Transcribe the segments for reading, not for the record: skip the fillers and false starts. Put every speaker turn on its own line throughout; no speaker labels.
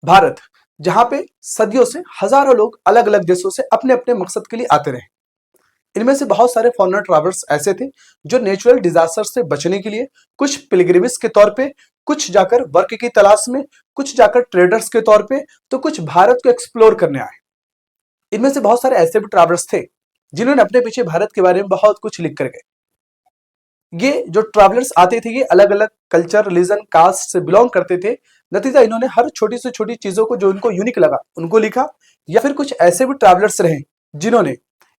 भारत, जहां पे सदियों से हजारों लोग अलग अलग देशों से अपने अपने मकसद के लिए आते रहे। इनमें से बहुत सारे फॉरेनर ट्रैवलर्स ऐसे थे जो नेचुरल डिजास्टर से बचने के लिए, कुछ पिलग्रिमेज के तौर पे, कुछ जाकर वर्क की तलाश में, कुछ जाकर ट्रेडर्स के तौर पे, तो कुछ भारत को एक्सप्लोर करने आए। इनमें से बहुत सारे ऐसे भी ट्रैवलर्स थे जिन्होंने अपने पीछे भारत के बारे में बहुत कुछ लिख कर गए। ये जो ट्रैवलर्स आते थे ये अलग अलग कल्चर, रिलीजन, कास्ट से बिलोंग करते थे। नतीजा इन्होंने हर छोटी से छोटी चीजों को जो उनको यूनिक लगा उनको लिखा। या फिर कुछ ऐसे भी ट्रैवलर्स रहे जिन्होंने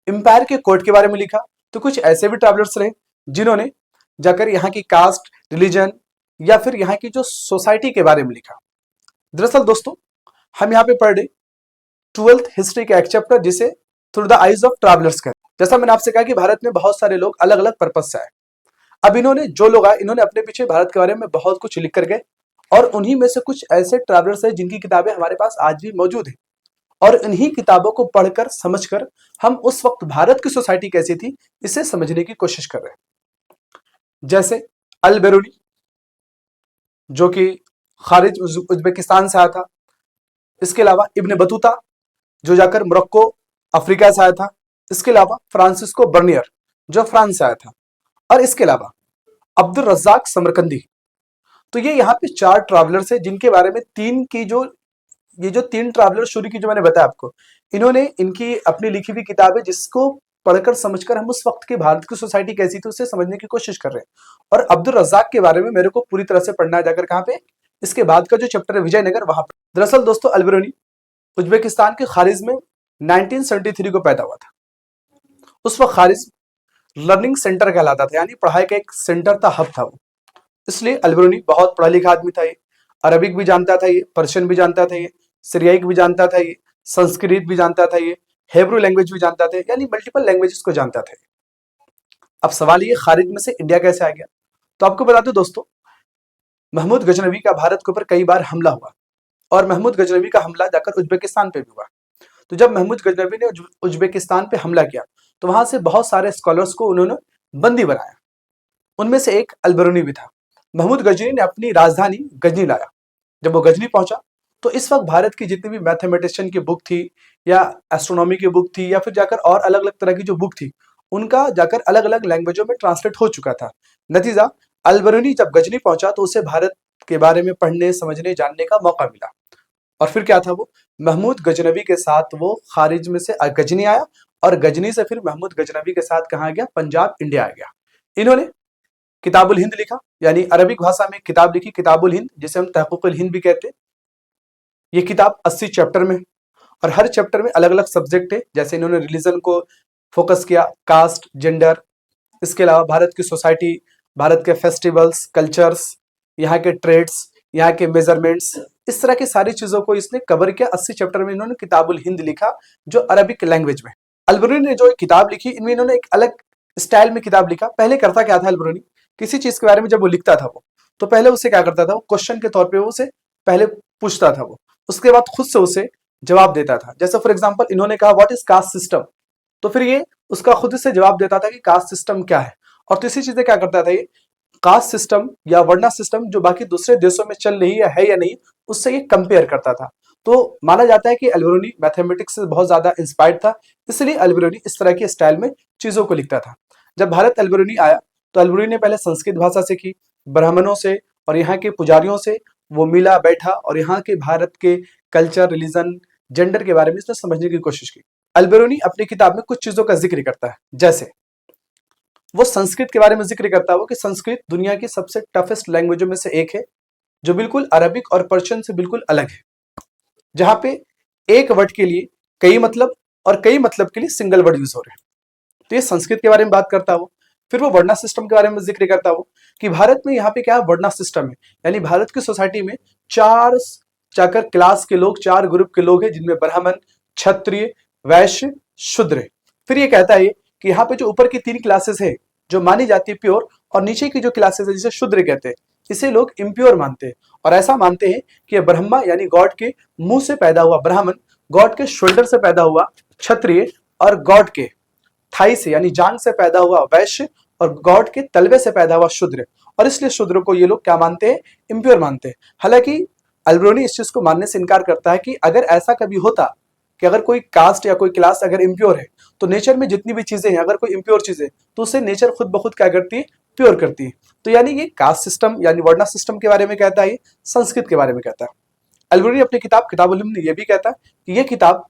एम्पायर के कोर्ट के बारे में लिखा, तो कुछ ऐसे भी ट्रैवलर्स रहे जिन्होंने जाकर यहाँ की कास्ट, रिलीजन या फिर यहाँ की जो सोसाइटी के बारे में लिखा। दरअसल दोस्तों, हम यहाँ पे पढ़ रहे 12th हिस्ट्री का एक चैप्टर जिसे through the eyes of travellers कहते हैं। जैसा मैंने आपसे कहा कि भारत में बहुत सारे लोग अलग अलग पर्पज से आए। अब इन्होंने जो लोग आए इन्होंने अपने पीछे भारत के बारे में बहुत कुछ लिख कर गए, और उन्हीं में से कुछ ऐसे ट्रैवलर्स हैं जिनकी किताबें हमारे पास आज भी मौजूद हैं। और इन्हीं किताबों को पढ़कर, समझकर हम उस वक्त भारत की सोसाइटी कैसी थी इसे समझने की कोशिश कर रहे हैं। जैसे अल बेरूनी, जो कि खारिज उज्बेकिस्तान से आया था। इसके अलावा इब्न बतूता, जो जाकर मोरक्को, अफ्रीका से आया था। इसके अलावा फ्रांसिस्को बर्नियर, जो फ्रांस से आया था। और इसके अलावा अब्दुल रज्जाक समरकंदी। तो ये यहाँ पे 4 ट्रैवलर्स हैं जिनके बारे में ये जो 3 ट्रैवलर शुरू की जो मैंने बताया आपको, इन्होंने इनकी अपनी लिखी हुई किताब है जिसको पढ़कर समझकर हम उस वक्त की भारत की सोसाइटी कैसी थी उसे समझने की कोशिश कर रहे हैं। और अब्दुल रज्जाक के बारे में मेरे को पूरी तरह से पढ़ना है जाकर कहाँ पे, इसके बाद का जो चैप्टर है विजयनगर, वहां पर। दरअसल दोस्तों, अल बेरूनी उज्बेकिस्तान के खारिज में 1973 को पैदा हुआ था। उस वक्त खारिज लर्निंग सेंटर कहलाता था, यानी पढ़ाई का एक सेंटर था, हब था वो। इसलिए अल बेरूनी बहुत पढ़ा लिखा आदमी था। ये अरबिक भी जानता था, ये पर्शियन भी जानता था, ये सीरियाइक भी जानता था, ये संस्कृत भी जानता था, ये हेब्रू लैंग्वेज भी जानता था, यानी मल्टीपल लैंग्वेजेस को जानता था। अब सवाल ये, खारिज में से इंडिया कैसे आ गया? तो आपको बता दूं दोस्तों, महमूद गजनवी का भारत के ऊपर कई बार हमला हुआ, और महमूद गजनवी का हमला जाकर उज्बेकिस्तान पे भी हुआ। तो जब महमूद गजनवी ने उज्बेकिस्तान पे हमला किया तो वहां से बहुत सारे स्कॉलर्स को उन्होंने बंदी बनाया। उनमें से एक अल बेरूनी भी था। महमूद गजनी ने अपनी राजधानी गजनी लाया। जब वो गजनी पहुंचा तो इस वक्त भारत की जितनी भी मैथमेटिशियन की बुक थी, या एस्ट्रोनॉमी की बुक थी, या फिर जाकर और अलग अलग तरह की जो बुक थी, उनका जाकर अलग अलग लैंग्वेजों में ट्रांसलेट हो चुका था। नतीजा, अल बेरूनी जब गजनी पहुंचा तो उसे भारत के बारे में पढ़ने, समझने, जानने का मौका मिला। और फिर क्या था, वो महमूद गजनवी के साथ वो खारिज में से गजनी आया, और गजनी से फिर महमूद गजनवी के साथ कहाँ गया, पंजाब, इंडिया आ गया। इन्होंने किताबुल हिंद लिखा, यानी अरबिक भाषा में किताब लिखी, किताबुल हिंद, जिसे हम तहक़ुक़ुल हिंद भी कहते हैं। ये किताब 80 चैप्टर में, और हर चैप्टर में अलग अलग सब्जेक्ट है। जैसे इन्होंने रिलीजन को फोकस किया, कास्ट, जेंडर, इसके अलावा भारत की सोसाइटी, भारत के फेस्टिवल्स, कल्चर्स, यहाँ के ट्रेड्स, यहाँ के मेजरमेंट्स, इस तरह की सारी चीजों को इसने कवर किया। 80 चैप्टर में इन्होंने किताबुल हिंद लिखा, जो अरबिक लैंग्वेज में। अल बेरूनी ने जो किताब लिखी, इनमें इन्होंने एक अलग स्टाइल में किताब लिखा। पहले करता क्या था अल बेरूनी, किसी चीज के बारे में जब वो लिखता था वो, तो पहले उसे क्या करता था, वो क्वेश्चन के तौर पे वो उसे पहले पूछता था, वो उसके बाद खुद से उसे जवाब देता था। जैसे फॉर एग्जांपल इन्होंने कहा व्हाट इज कास्ट सिस्टम, तो फिर ये उसका खुद से जवाब देता था कि कास्ट सिस्टम क्या है। और तीसरी चीजें क्या करता था, ये कास्ट सिस्टम या वर्णा सिस्टम जो बाकी दूसरे देशों में चल रही है या नहीं, उससे ये कंपेयर करता था। तो माना जाता है कि अल बेरूनी मैथमेटिक्स से बहुत ज्यादा इंस्पायर्ड था, इसलिए अल बेरूनी इस तरह के स्टाइल में चीजों को लिखता था। जब भारत अल बेरूनी आया तो अल बेरूनी ने पहले संस्कृत भाषा सीखी, ब्राह्मणों से और यहाँ के पुजारियों से वो मिला बैठा, और यहाँ के भारत के कल्चर, रिलीजन, जेंडर के बारे में इसने समझने की कोशिश की। अल बेरूनी अपनी किताब में कुछ चीजों का जिक्र करता है। जैसे वो संस्कृत के बारे में जिक्र करता है वो कि संस्कृत दुनिया की सबसे टफेस्ट लैंग्वेजों में से एक है, जो बिल्कुल अरबिक और पर्शियन से बिल्कुल अलग है, जहां पे एक वर्ड के लिए कई मतलब और कई मतलब के लिए सिंगल वर्ड यूज हो रहे हैं। तो ये संस्कृत के बारे में बात करता हो। फिर वो वर्णा सिस्टम के बारे में जिक्र करता हो कि भारत में यहाँ पे क्या वर्णा सिस्टम है, यानी भारत की सोसाइटी में 4 जाकर क्लास के लोग, 4 ग्रुप के लोग हैं, जिनमें ब्राह्मण, क्षत्रिय, वैश्य, शूद्र है। फिर ये कहता है कि यहाँ पे जो ऊपर की 3 क्लासेस है जो मानी जाती है प्योर, और नीचे की जो क्लासेस है जिसे शूद्र कहते हैं, इसे लोग इम्प्योर मानते हैं। और ऐसा मानते हैं कि ब्रह्मा यानी गॉड के मुंह से पैदा हुआ ब्राह्मण, गॉड के शोल्डर से पैदा हुआ क्षत्रिय, और गॉड के थाई से यानी जांग से पैदा हुआ वैश्य, और गॉड के तलवे से पैदा हुआ शूद्र। और इसलिए शूद्र को ये लोग क्या मानते हैं, इम्प्योर मानते हैं। हालांकि अल्बेरोनी इस चीज को मानने से इनकार करता है कि अगर ऐसा कभी होता कि अगर कोई कास्ट या कोई क्लास अगर इम्प्योर है, तो नेचर में जितनी भी चीजें हैं, अगर कोई इम्प्योर चीज है तो उसे नेचर खुद ब खुद क्या करती है, प्योर करती है। तो यानी ये कास्ट सिस्टम यानी वर्णा सिस्टम के बारे में कहता है, ये संस्कृत के बारे में कहता है। अल्बेरोनी अपनी किताब किताबुल हिंद में ये भी कहता है कि ये किताब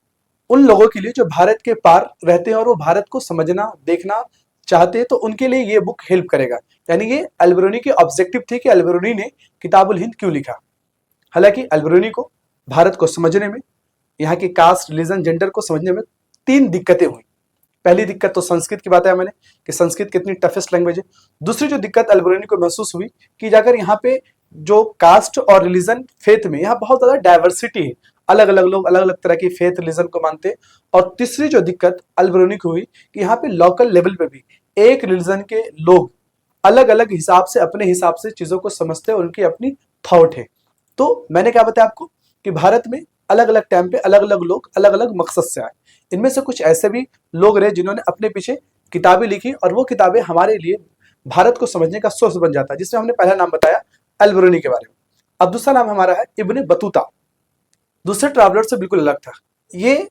उन लोगों के लिए जो भारत के पार रहते हैं और वो भारत को समझना देखना चाहते हैं, तो उनके लिए ये बुक हेल्प करेगा। यानी ये अल्बेरोनी की ऑब्जेक्टिव थी कि अल्बेरोनी ने किताबुल हिंद क्यों लिखा। हालांकि अल्बेरोनी को भारत को समझने में, यहाँ की कास्ट रिलीजन जेंडर को समझने में 3 दिक्कतें हुई। पहली दिक्कत तो संस्कृत की बताया मैंने कि संस्कृत कितनी टफेस्ट लैंग्वेज है। दूसरी जो दिक्कत अल्बेरोनी को महसूस हुई कि जाकर यहाँ पे जो कास्ट और रिलीजन फेथ में यहाँ बहुत ज्यादा डाइवर्सिटी है, अलग अलग लोग अलग अलग तरह की फेथ रिलीजन को मानते हैं। और तीसरी जो दिक्कत अल्बेरोनी को हुई कि यहाँ पे लोकल लेवल पे भी एक रिलीजन के लोग अलग अलग हिसाब से अपने हिसाब से चीजों को समझते हैं और उनकी अपनी थॉट है। तो मैंने क्या बताया आपको कि भारत में अलग अलग टाइम पे अलग अलग लोग अलग अलग मकसद से आए। इनमें से कुछ ऐसे भी लोग रहे जिन्होंने अपने पीछे किताबें लिखी और वो किताबें हमारे लिए भारत को समझने का सोर्स बन जाता है, जिसमें हमने पहला नाम बताया अल्बेरोनी के बारे में। अब दूसरा नाम हमारा है इब्ने बतूता। दूसरे ट्रैवलर से बिल्कुल अलग था, ये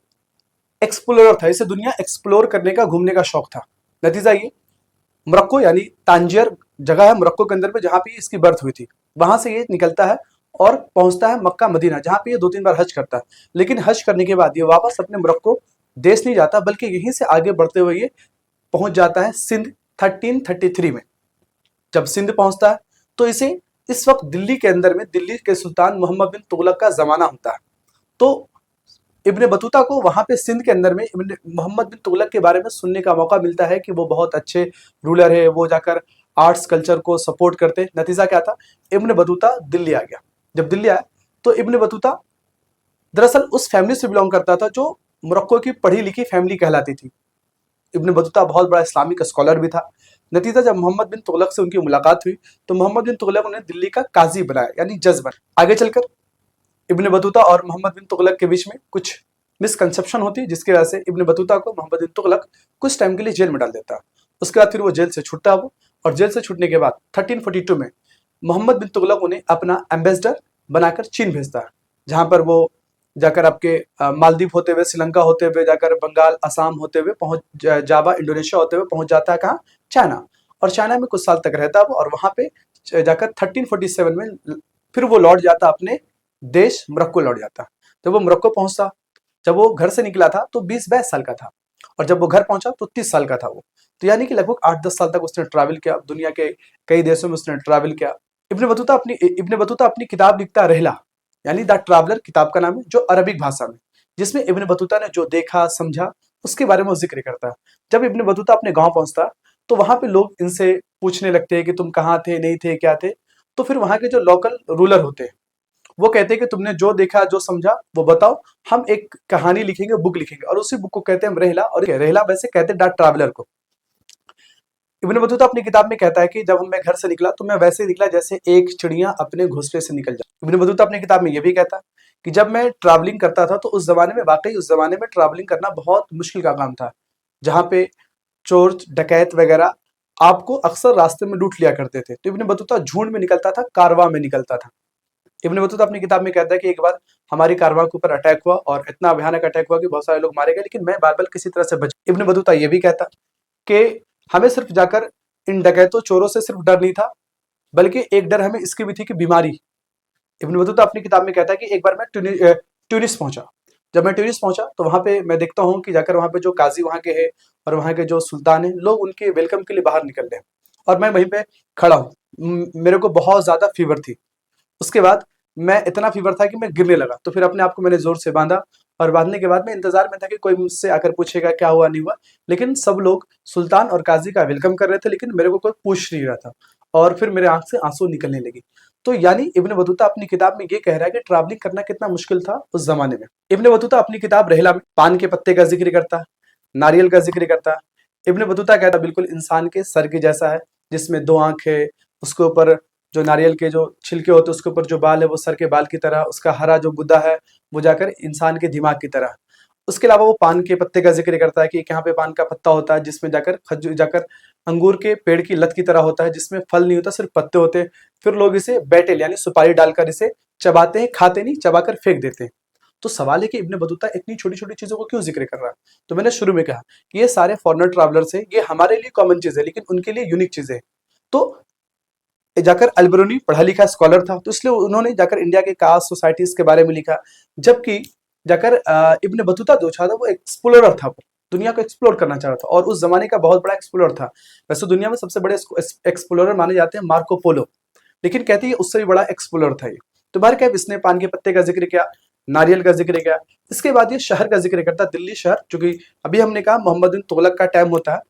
एक्सप्लोरर था, इसे दुनिया एक्सप्लोर करने का घूमने का शौक था। नतीजा ये मोरक्को यानी तांजियर जगह है मोरक्को के अंदर में जहां पे इसकी बर्थ हुई थी, वहां से ये निकलता है और पहुंचता है मक्का मदीना, जहां पे ये 2-3 बार हज करता है। लेकिन हज करने के बाद ये वापस अपने मोरक्को देश नहीं जाता, बल्कि यहीं से आगे बढ़ते हुए ये पहुंच जाता है सिंध 1333 में। जब सिंध पहुंचता है तो इसे इस वक्त दिल्ली के अंदर में दिल्ली के सुल्तान मोहम्मद बिन तुगलक का जमाना होता है। तो इब्ने बतूता को वहां पे सिंध के अंदर में इब्ने मोहम्मद बिन तुगलक के बारे में सुनने का मौका मिलता है कि वो बहुत अच्छे रूलर है, वो जाकर आर्ट्स कल्चर को सपोर्ट करते। नतीजा क्या था, इब्ने बतूता दिल्ली आ गया। जब दिल्ली आया तो इब्ने बतूता दरअसल उस फैमिली से बिलोंग करता था जो मोरक्को की पढ़ी लिखी फैमिली कहलाती थी। इब्ने बतूता बहुत बड़ा इस्लामिक स्कॉलर भी था। नतीजा जब मोहम्मद बिन तुगलक से उनकी मुलाकात हुई तो मोहम्मद बिन तुगलक उन्हें दिल्ली का काजी बनाया, यानी जज बनाया। आगे चलकर इब्ने बतूता और मोहम्मद बिन तुगलक के बीच में कुछ मिसकंसेप्शन होती है, जिसकी वजह से इब्ने बतूता को मोहम्मद बिन तुगलक कुछ टाइम के लिए जेल में डाल देता है। उसके बाद फिर वो जेल से छूटता है वो, और जेल से छूटने के बाद 1342 में मोहम्मद बिन तुगलक उन्हें अपना एम्बेसडर बनाकर चीन भेजता है, जहां पर वो जाकर आपके मालदीव होते हुए, श्रीलंका होते हुए, जाकर बंगाल असम होते हुए पहुंच जावा इंडोनेशिया होते हुए पहुंच जाता है कहाँ, चाइना। और चाइना में कुछ साल तक रहता है वो, और वहां पे जाकर 1347 में फिर वो लौट जाता अपने देश मोरक्को लौट जाता। जब वो मोरक्को पहुंचता, जब वो घर से निकला था तो 20-22 साल का था, और जब वो घर पहुंचा तो 30 साल का था वो। तो यानी कि लगभग 8-10 साल तक उसने ट्रैवल किया, दुनिया के कई देशों में उसने ट्रैवल किया। इब्ने बतूता अपनी किताब लिखता रहला, यानी द ट्रैवलर किताब का नाम है, जो अरबिक भाषा में, जिसमें इब्ने बतूता ने जो देखा समझा उसके बारे में वो जिक्र करता है। जब इब्ने बतूता अपने गांव पहुंचता तो वहां पे लोग इनसे पूछने लगते हैं कि तुम कहाँ थे, नहीं थे, क्या थे। तो फिर वहां के जो लोकल रूलर होते हैं वो कहते हैं कि तुमने जो देखा जो समझा वो बताओ, हम एक कहानी लिखेंगे, बुक लिखेंगे, और उसी बुक को कहते हैं हम रहला। और रहला वैसे कहते हैं द ट्रैवलर को। इब्ने बतूता अपनी किताब में कहता है कि जब मैं घर से निकला तो मैं वैसे निकला जैसे एक चिड़िया अपने घोंसले से निकल जाए। इब्ने बतूता अपनी किताब में यह भी कहता है कि जब मैं ट्रैवलिंग करता था तो उस जमाने में, वाकई उस जमाने में ट्रैवलिंग करना बहुत मुश्किल का काम था, जहाँ पे चोर डकैत वगैरह आपको अक्सर रास्ते में लूट लिया करते थे। तो इब्ने बतूता झुंड में निकलता था, कारवां में निकलता था। इब्ने बतूता अपनी किताब में कहता है कि एक बार हमारी कारवां के ऊपर अटैक हुआ और इतना भयानक अटैक हुआ कि बहुत सारे लोग मारे गए, लेकिन मैं बार-बार किसी तरह से बचा। इब्ने बतूता ये भी कहता कि हमें सिर्फ जाकर इन डकैतों चोरों से सिर्फ डर नहीं था, बल्कि एक डर हमें इसकी भी थी कि बीमारी। इब्ने बतूता अपनी किताब में कहता है कि एक बार मैं ट्यूनिस पहुंचा। जब मैं ट्यूनिस पहुंचा तो वहां पे मैं देखता हूँ कि जाकर वहां पे जो काजी वहां के हैं और वहां के जो सुल्तान हैं, लोग उनके वेलकम के लिए बाहर निकल रहे हैं, और मैं वहीं पे खड़ा हूँ। मेरे को बहुत ज्यादा फीवर थी। उसके बाद मैं इतना फीवर था कि मैं गिरने लगा, तो फिर अपने आप को मैंने जोर से बांधा, और बांधने के बाद मैं इंतजार में था कि कोई मुझसे आकर पूछेगा क्या हुआ नहीं हुआ। लेकिन सब लोग सुल्तान और काजी का वेलकम कर रहे थे, लेकिन मेरे को कोई पूछ नहीं रहा था, और फिर मेरे आंख से आंसू निकलने लगे। तो यानी इब्ने बतूता अपनी किताब में ये कह रहा है कि ट्रैवलिंग करना कितना मुश्किल था उस जमाने में। इब्ने बतूता अपनी किताब रहला में पान के पत्ते का जिक्र करता है, नारियल का जिक्र करता है। इब्ने बतूता कहता है बिल्कुल इंसान के सर के जैसा है, जिसमें 2 आंख है, उसके ऊपर जो नारियल के जो छिलके होते हैं उसके ऊपर जो बाल है वो सर के बाल की तरह, उसका हरा जो गुद्दा है वो जाकर इंसान के दिमाग की तरह। उसके अलावा वो पान के पत्ते का जिक्र करता है कि यहाँ पे पान का पत्ता होता है, जिसमें जाकर खजूर जाकर अंगूर के पेड़ की लत की तरह होता है, जिसमें फल नहीं होता, सिर्फ पत्ते होते हैं। फिर लोग इसे बेटेल यानी सुपारी डालकर इसे चबाते हैं, खाते नहीं, चबाकर फेंक देते हैं। तो सवाल है कि इब्न बतूता इतनी छोटी छोटी चीजों को क्यों जिक्र कर रहा है? तो मैंने शुरू में कहा कि ये सारे फॉरेनर ट्रैवलर्स हैं, ये हमारे लिए कॉमन चीज है लेकिन उनके लिए यूनिक चीज है। तो जाकर अलबरूनी पढ़ा लिखा स्कॉलर था, तो इसलिए उन्होंने जाकर इंडिया के कास्ट सोसाइटीज के बारे में लिखा। जबकि जाकर इब्न बतूता जो था वो एक्सप्लोरर था, वो दुनिया को एक्सप्लोर करना चाह रहा था और उस जमाने का बहुत बड़ा एक्सप्लोरर था। वैसे दुनिया में सबसे बड़े एक्सप्लोरर माने जाते हैं मार्को पोलो, लेकिन कहते हैं उससे भी बड़ा एक्सप्लोरर था ये। तो बहरकैफ इसने पान के पत्ते का जिक्र किया, नारियल का जिक्र किया। इसके बाद ये शहर का जिक्र करता, दिल्ली शहर, जो कि अभी हमने कहा मोहम्मद बिन तुगलक का टाइम होता है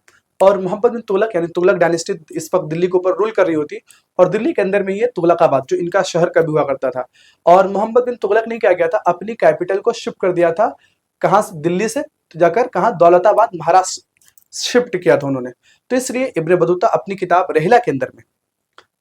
और मोहम्मद बिन तुगलक यानी तुगलक डायनेस्टी इस वक्त दिल्ली के ऊपर रूल कर रही होती और दिल्ली के अंदर में ये तुगलकाबाद जो इनका शहर कभी हुआ करता था। और मोहम्मद बिन तुगलक ने क्या किया था, अपनी कैपिटल को शिफ्ट कर दिया था, कहाँ दिल्ली से जाकर कहाँ दौलताबाद महाराष्ट्र शिफ्ट किया था उन्होंने। तो इसलिए इब्न बतूता अपनी किताब रहिला के अंदर में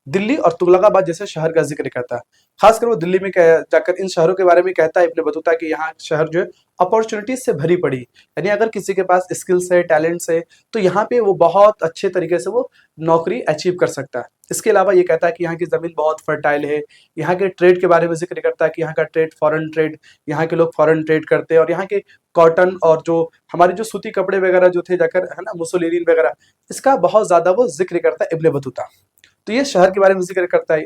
दिल्ली और तुगलकाबाद जैसे शहर का जिक्र करता है। खासकर वो दिल्ली में जाकर इन शहरों के बारे में कहता है इब्न बतूता कि यहाँ शहर जो है अपॉर्चुनिटीज से भरी पड़ी, यानी अगर किसी के पास स्किल्स है, टैलेंट्स है, तो यहाँ पे वो बहुत अच्छे तरीके से वो नौकरी अचीव कर सकता है। इसके अलावा ये कहता है कि यहाँ की जमीन बहुत फर्टाइल है। यहाँ के ट्रेड के बारे में जिक्र करता है कि यहाँ का ट्रेड फॉरेन ट्रेड, यहाँ के लोग फॉरेन ट्रेड करते हैं और यहाँ के कॉटन और जो हमारे जो सूती कपड़े वगैरह जो थे जाकर है ना मुसोलिन वगैरह, इसका बहुत ज्यादा वो जिक्र करता है इब्न बतूता। तो ये शहर के बारे में जिक्र करता है।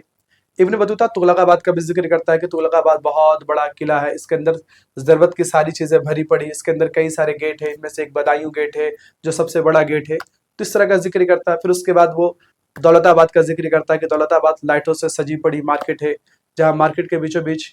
इब्न बतूता तुगलकाबाद का भी जिक्र करता है कि तुगलकाबाद बहुत बड़ा किला है, इसके अंदर जरूरत की सारी चीजें भरी पड़ी, इसके अंदर कई सारे गेट है, इनमें से एक बदायूं गेट है जो सबसे बड़ा गेट है। तो इस तरह का जिक्र करता है। फिर उसके बाद वो दौलताबाद का जिक्र करता है कि दौलताबाद लाइटों से सजी पड़ी मार्केट है, जहाँ मार्केट के बीचों बीच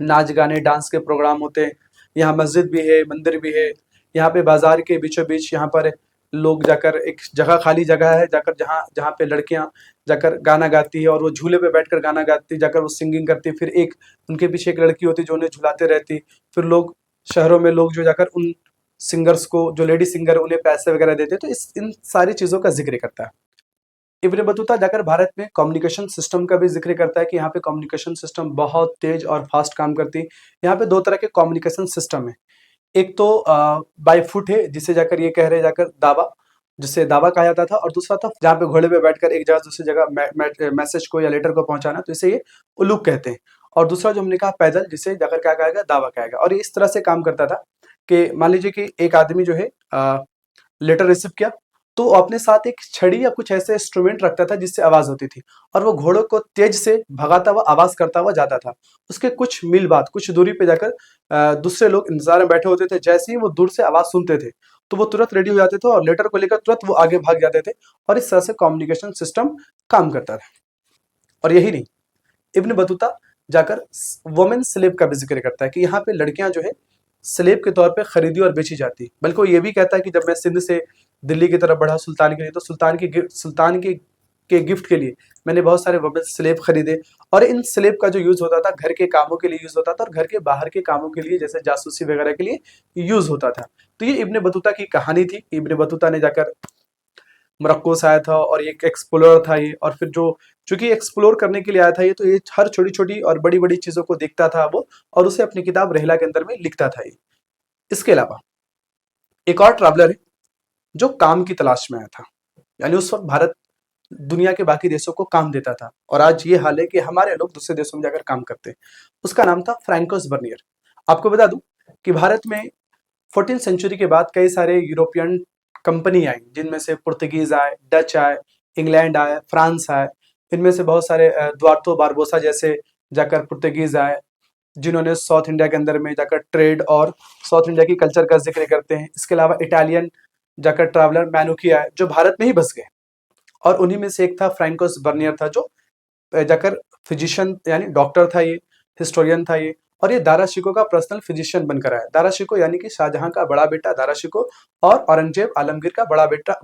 नाच गाने डांस के प्रोग्राम होते हैं। यहाँ मस्जिद भी है, मंदिर भी है। यहाँ पे बाजार के बीचों बीच यहाँ पर लोग जाकर, एक जगह खाली जगह है जाकर, जहाँ जहाँ पे लड़कियां जाकर गाना गाती है और वो झूले पे बैठकर गाना गाती, जाकर वो सिंगिंग करती। फिर एक उनके पीछे एक लड़की होती जो उन्हें झुलाते रहती। फिर लोग शहरों में लोग जो जाकर उन सिंगर्स को, जो लेडी सिंगर, उन्हें पैसे वगैरह देते। तो इस इन सारी चीजों का जिक्र करता है। इब्न बतूता जाकर भारत में कम्युनिकेशन सिस्टम का भी जिक्र करता है कि यहाँ पे कम्युनिकेशन सिस्टम बहुत तेज और फास्ट काम करती है। यहाँ पे दो तरह के कम्युनिकेशन सिस्टम है। एक तो बाय फुट है, जिसे जाकर ये कह रहे जाकर दावा, जिसे दावा कहा जाता था, और दूसरा था जहाँ पे घोड़े पे बैठकर एक जगह दूसरी जगह मैसेज को या लेटर को पहुंचाना, तो इसे ये उलूक कहते हैं। और दूसरा जो हमने कहा पैदल, जिसे जाकर क्या कहेगा, दावा कहेगा। और ये इस तरह से काम करता था कि मान लीजिए कि एक आदमी जो है लेटर रिसीव किया, तो वो अपने साथ एक छड़ी या कुछ ऐसे इंस्ट्रूमेंट रखता था जिससे आवाज होती थी, और वो घोड़ों को तेज से भगाता हुआ आवाज करता हुआ जाता था। उसके कुछ मील बाद, कुछ दूरी पे जाकर दूसरे लोग इंतजार में बैठे होते थे। जैसे ही वो दूर से आवाज सुनते थे तो वो तुरंत रेडी हो जाते थे और लेटर को लेकर तुरंत वो आगे भाग जाते थे। और इस तरह से कम्युनिकेशन सिस्टम काम करता था। और यही नहीं, इब्न बतूता जाकर वुमेन स्लेव का भी जिक्र करता है कि यहाँ पे लड़कियां जो है स्लेव के तौर पे खरीदी और बेची जाती। बल्कि वो ये भी कहता है कि जब मैं सिंध से दिल्ली की तरफ बढ़ा सुल्तान के लिए, तो सुल्तान के गिफ्ट के लिए मैंने बहुत सारे वुमेन स्लेव खरीदे। और इन स्लेव का जो यूज होता था घर के कामों के लिए यूज होता था, और घर के बाहर के कामों के लिए जैसे जासूसी वगैरह के लिए यूज होता था। तो ये इब्न बतूता की कहानी थी। इब्न बतूता ने जाकर मोरक्को से आया था और एक एक्सप्लोरर था ये। और फिर जो चूंकि एक्सप्लोर करने के लिए आया था ये, तो ये हर छोटी छोटी और बड़ी बड़ी चीजों को देखता था वो, और उसे अपनी किताब रहिला के अंदर में लिखता था ये। इसके अलावा एक और ट्रैवलर है जो काम की तलाश में आया था, यानी उस वक्त भारत दुनिया के बाकी देशों को काम देता था, और आज ये हाल है कि हमारे लोग दूसरे देशों में जाकर काम करते हैं। उसका नाम था फ्रैंकोस बर्नियर। आपको बता दूं कि भारत में 14th सेंचुरी के बाद कई सारे यूरोपियन कंपनी आई, जिनमें से पुर्तगीज आए, डच आए, इंग्लैंड आए, फ्रांस आए। इनमें से बहुत सारे दुआर्तो बारबोसा जैसे जाकर पुर्तगीज आए, जिन्होंने साउथ इंडिया के अंदर में जाकर ट्रेड और साउथ इंडिया की कल्चर का जिक्र करते हैं। इसके अलावा इटालियन जाकर ट्रैवलर मैनुकी आए, जो भारत में ही बस गए। और उन्हीं में से एक था फ्रैंकोस बर्नियर था, जो जाकर फिजिशियन यानी डॉक्टर था ये, हिस्टोरियन था ये। और ये दारा शिको का पर्सनल फिजिशियन बनकर आया। दारा शिको यानी कि शाहजहां का बड़ा बेटा दारा शिको और औरंगजेब आलमगीर का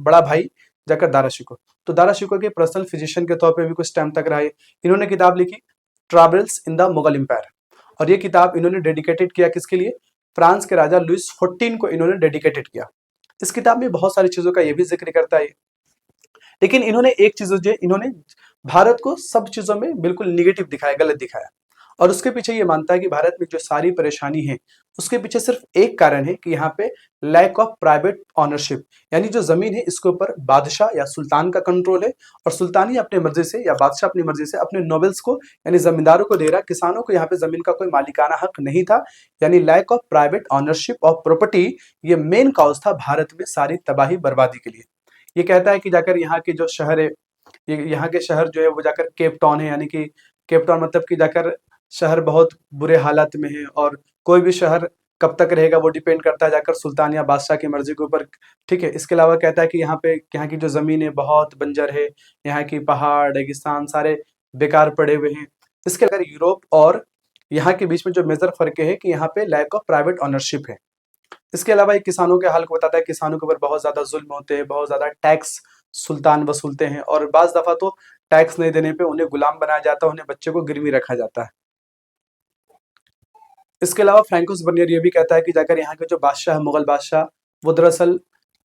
बड़ा भाई जाकर दारा शिको। तो दारा शिको के पर्सनल फिजिशियन के तौर पे भी कुछ टाइम तक रहे। इन्होंने किताब लिखी travels in the Mughal empire, और ये किताब इन्होंने डेडिकेटेड किया किसके लिए, फ्रांस के राजा लुइस 14 को इन्होंने डेडिकेटेड किया। इस किताब में बहुत सारी चीजों का ये भी जिक्र करता है, लेकिन इन्होंने एक चीज जो इन्होंने भारत को सब चीजों में बिल्कुल निगेटिव दिखाया, गलत दिखाया। और उसके पीछे ये मानता है कि भारत में जो सारी परेशानी है उसके पीछे सिर्फ एक कारण है कि यहाँ पे लैक ऑफ प्राइवेट ऑनरशिप, यानी जो जमीन है इसके ऊपर बादशाह या सुल्तान का कंट्रोल है, और सुल्तान ही अपनी मर्जी से या बादशाह अपनी मर्जी से अपने नोबल्स को यानी जमींदारों को दे रहा, किसानों को यहाँ पे जमीन का कोई मालिकाना हक नहीं था। यानी lack of private ownership of property, ये मेन कॉज था भारत में सारी तबाही बर्बादी के लिए। ये कहता है कि जाकर यहाँ के जो शहर है, ये यहाँ के शहर जो है वो जाकर केप टाउन है, यानी कि केप टाउन मतलब कि जाकर शहर बहुत बुरे हालत में है, और कोई भी शहर कब तक रहेगा वो डिपेंड करता है जाकर सुल्तान या बादशाह की मर्जी के ऊपर। ठीक है, इसके अलावा कहता है कि यहाँ पे यहाँ की जो जमीन है बहुत बंजर है, यहाँ की पहाड़ रेगिस्तान सारे बेकार पड़े हुए हैं। इसके अगर यूरोप और यहाँ के बीच में जो मेजर फर्क है कि यहाँ पे लैक ऑफ प्राइवेट ऑनरशिप है। इसके अलावा एक किसानों के हाल को बताता है, किसानों के ऊपर बहुत ज्यादा जुल्म होते हैं, बहुत ज्यादा टैक्स सुल्तान वसूलते हैं, और बाज दफा तो टैक्स नहीं देने पे उन्हें गुलाम बनाया जाता है, उन्हें बच्चे को गिरवी रखा जाता है। इसके अलावा फ्रैंकोस बर्नियर ये भी कहता है कि जाकर यहाँ के जो बादशाह है, मुगल बादशाह, वो दरअसल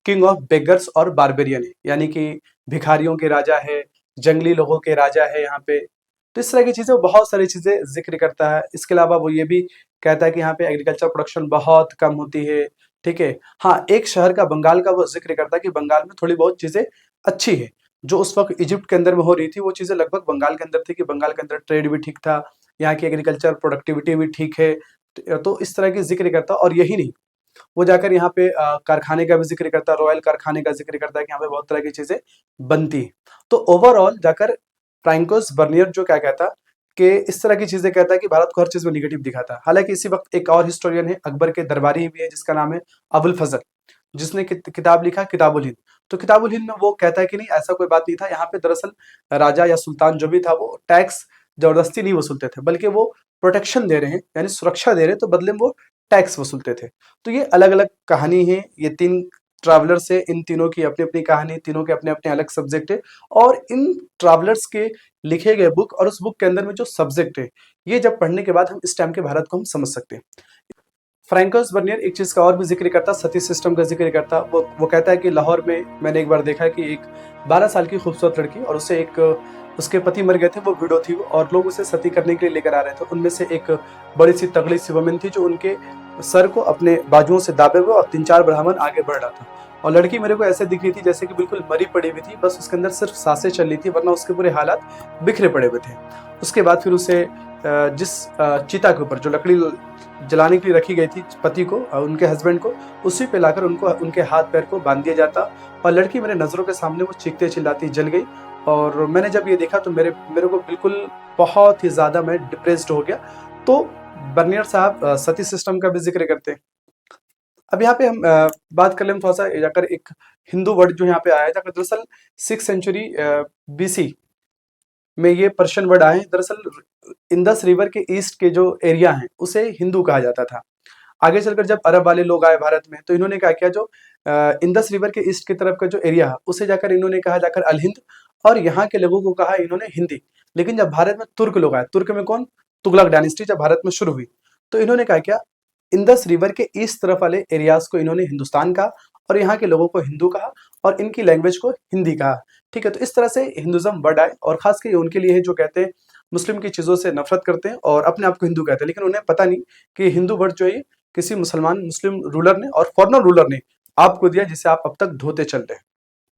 किंग ऑफ बेगर्स और बारबेरियन है, यानी कि भिखारियों के राजा है, जंगली लोगों के राजा है यहाँ पे। तो इस तरह की चीजें, बहुत सारी चीजें जिक्र करता है। इसके अलावा वो ये भी कहता है कि यहाँ पे एग्रीकल्चर प्रोडक्शन बहुत कम होती है। ठीक है, हाँ, एक शहर का बंगाल का वो जिक्र करता है कि बंगाल में थोड़ी बहुत चीजें अच्छी है, जो उस वक्त इजिप्ट के अंदर में हो रही थी वो चीजें लगभग बंगाल के अंदर थी, कि बंगाल के अंदर ट्रेड भी ठीक था, यहाँ की एग्रीकल्चर प्रोडक्टिविटी भी ठीक है। तो इस तरह की जिक्र करता, और यही नहीं, वो जाकर यहाँ पे कारखाने का भी जिक्र करता है, रॉयल कारखाने का जिक्र करता है कि यहाँ पे बहुत तरह की चीजें बनती हैं। तो ओवरऑल जाकर फ्रैंकोस बर्नियर जो क्या कहता कि इस तरह की चीजें कहता है कि भारत को हर चीज में निगेटिव दिखाता है। हालांकि इसी वक्त एक और हिस्टोरियन है, अकबर के दरबारी भी है, जिसका नाम है अबुल फजल, जिसने किताब लिखा किताबुल हिंद। तो किताबुल हिंद में वो कहता है कि नहीं, ऐसा कोई बात नहीं था, यहाँ पे दरअसल राजा या सुल्तान जो भी था वो टैक्स जबरदस्ती नहीं वसूलते थे, बल्कि वो प्रोटेक्शन दे रहे हैं यानी सुरक्षा दे रहे हैं, तो बदले में वो टैक्स वसूलते थे। तो ये अलग अलग कहानी है, ये तीन ट्रैवलर्स है, इन तीनों की अपनी अपनी कहानी, तीनों के अपने अपने अलग सब्जेक्ट है, और इन ट्रैवलर्स के लिखे गए बुक और उस बुक के अंदर में जो सब्जेक्ट है, ये जब पढ़ने के बाद हम इस टाइम के भारत को हम समझ सकते हैं। फ्रैंकोस बर्नियर एक चीज का और भी जिक्र करता, सती सिस्टम का जिक्र करता। वो कहता है कि लाहौर में मैंने एक बार देखा कि एक 12 साल की खूबसूरत लड़की, और उसे एक उसके पति मर गए थे, वो विडो थी, और लोग उसे सती करने के लिए लेकर आ रहे थे। उनमें से एक बड़ी सी तगड़ी सी वुमेन थी जो उनके सर को अपने बाजुओं से दाबे हुए और 3-4 ब्राह्मण आगे बढ़ रहा था, और लड़की मेरे को ऐसे दिख रही थी जैसे कि बिल्कुल मरी पड़ी हुई थी, बस उसके अंदर सिर्फ सांसें चल रही थी, वरना उसके पूरे हालात बिखरे पड़े हुए थे। उसके बाद फिर उसे जिस चिता के ऊपर जो लकड़ी जलाने के लिए रखी गई थी पति को, उनके हस्बैंड को, उसी पे लाकर उनको उनके हाथ पैर को बांध दिया जाता, और लड़की मेरे नजरों के सामने वो चीखते चिल्लाती जल गई। और मैंने जब ये देखा तो मेरे को बिल्कुल बहुत ही ज्यादा मैं डिप्रेस्ड हो गया। तो बर्नियर साहब सती सिस्टम का भी जिक्र करते हैं। अब यहाँ पे हम बात कर लें थोड़ा सा जाकर एक हिंदू वर्ड जो यहाँ पे आया, जाकर दरअसल 6th सेंचुरी BC में ये पर्शियन वर्ड आए। दरअसल इंडस रिवर के ईस्ट के जो एरिया हैं उसे हिंदू कहा जाता था। आगे चलकर जब अरब वाले लोग आए भारत में, तो इन्होंने क्या किया, जो इंडस रिवर के ईस्ट की तरफ का जो एरिया है उसे जाकर इन्होंने कहा जाकर अल हिंद, और यहाँ के लोगों को कहा इन्होंने हिंदी। लेकिन जब भारत में तुर्क लोग आए, तुर्क में कौन, तुगलक डायनेस्टी जब भारत में शुरू हुई, तो इन्होंने क्या किया, इंडस रिवर के ईस्ट तरफ वाले एरियाज को इन्होंने हिंदुस्तान कहा, और यहाँ के लोगों को हिंदू कहा, और इनकी लैंग्वेज को हिंदी कहा। ठीक है, तो इस तरह से हिंदुज्म वर्ड आए, और खासकर ये उनके लिए है जो कहते हैं मुस्लिम की चीजों से नफरत करते हैं और अपने आप को हिंदू कहते हैं, लेकिन उन्हें पता नहीं कि हिंदू वर्ड जो है किसी मुसलमान मुस्लिम रूलर ने और फॉरेनर रूलर ने आपको दिया, जिसे आप अब तक धोते चल रहे हैं।